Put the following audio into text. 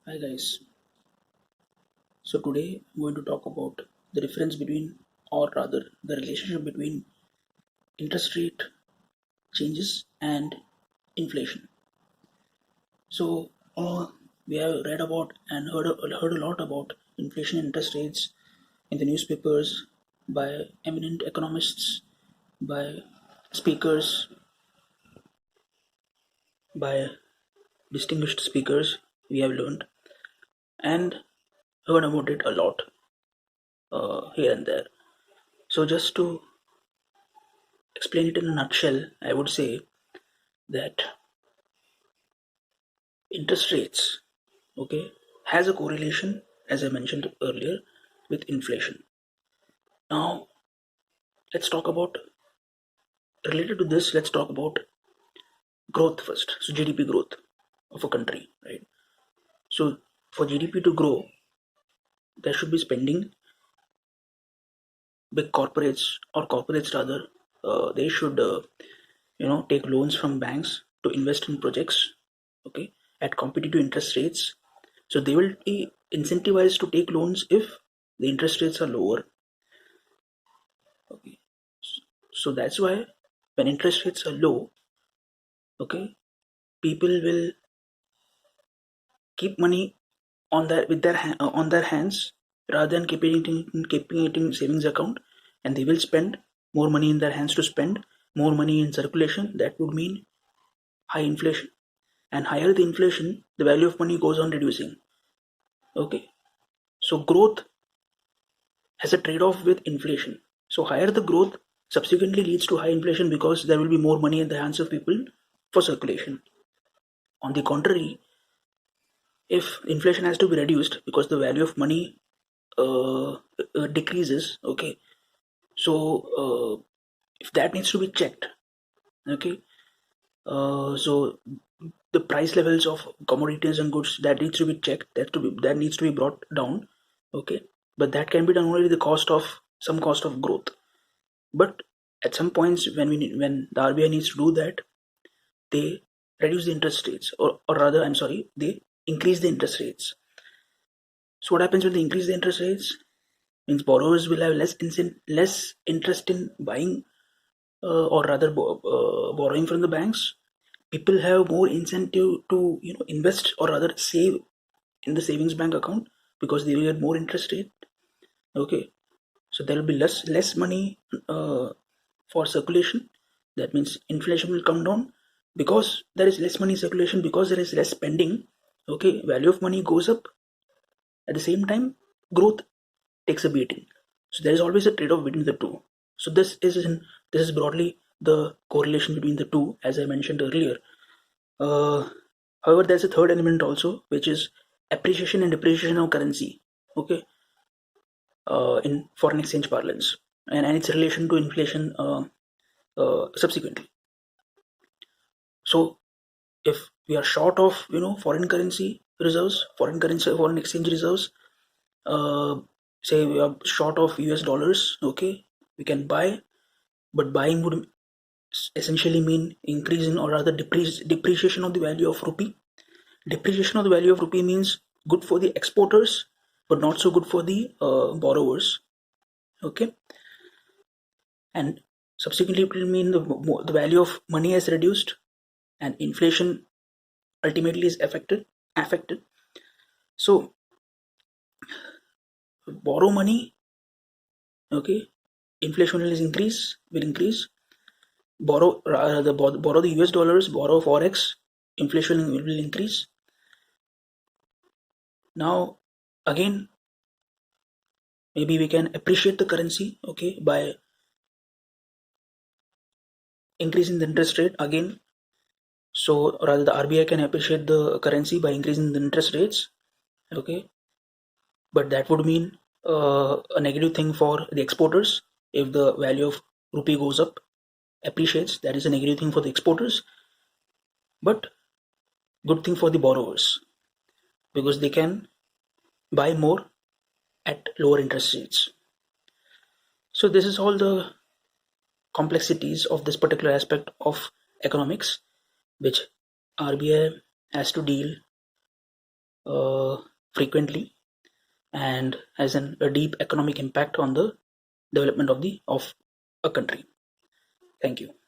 Hi guys. So today I'm going to talk about the difference between, or rather, the relationship between interest rate changes and inflation. So we have read about and heard a lot about inflation and interest rates in the newspapers by eminent economists, by speakers, by distinguished speakers. We have learned and heard about it a lot here and there. So just to explain it in a nutshell, I would say that interest rates, okay, has a correlation, as I mentioned earlier, with inflation. Now, let's talk about, related to this, let's talk about growth first. So, GDP growth of a country, right? So, for GDP to grow, there should be spending. Big corporates, or corporates rather, they should, take loans from banks to invest in projects, okay, at competitive interest rates. So, they will be incentivized to take loans if the interest rates are lower. Okay, so that's why when interest rates are low, okay, people will keep money on their with their on their hands rather than keeping it in savings account, and they will spend more money in their hands to spend more money in circulation. That would mean high inflation, and higher the inflation, the value of money goes on reducing. Okay, so growth has a trade-off with inflation. So higher the growth subsequently leads to high inflation because there will be more money in the hands of people for circulation. On the contrary, if inflation has to be reduced because the value of money decreases, okay, so if that needs to be checked, okay, so the price levels of commodities and goods, that needs to be checked, that needs to be brought down, okay, but that can be done only with the cost of some cost of growth. But at some points when the RBI needs to do that, they reduce the interest rates, or rather, I'm sorry, they increase the interest rates. So what happens when they increase the interest rates? Means borrowers will have less interest in buying, or rather borrowing from the banks. People have more incentive to invest, or rather save in the savings bank account, because they will get more interest rate. Okay, so there will be less money for circulation. That means inflation will come down because there is less money circulation, because there is less spending. Okay, value of money goes up. At the same time, growth takes a beating. So there is always a trade-off between the two. So this is broadly the correlation between the two, as I mentioned earlier. Uh, However, there's a third element also, which is appreciation and depreciation of currency. Okay, in foreign exchange parlance, and its relation to inflation subsequently. So if we are short of foreign currency reserves, foreign exchange reserves, uh, say we are short of US dollars, okay, we can buy, but buying would essentially mean increase in, or rather depreciation of the value of rupee. Depreciation of the value of rupee means good for the exporters, but not so good for the borrowers. Okay, and subsequently it will mean the value of money has reduced, and inflation ultimately is affected. So borrow money, okay, inflation will increase. Borrow the US dollars, borrow forex, inflation will increase. Now again, maybe we can appreciate the currency, okay, by increasing the interest rate again. So rather, the RBI can appreciate the currency by increasing the interest rates, okay, but that would mean a negative thing for the exporters. If the value of rupee goes up, appreciates, that is a negative thing for the exporters, but good thing for the borrowers, because they can buy more at lower interest rates. So this is all the complexities of this particular aspect of economics, which RBI has to deal frequently and has a deep economic impact on the development of a country. Thank you.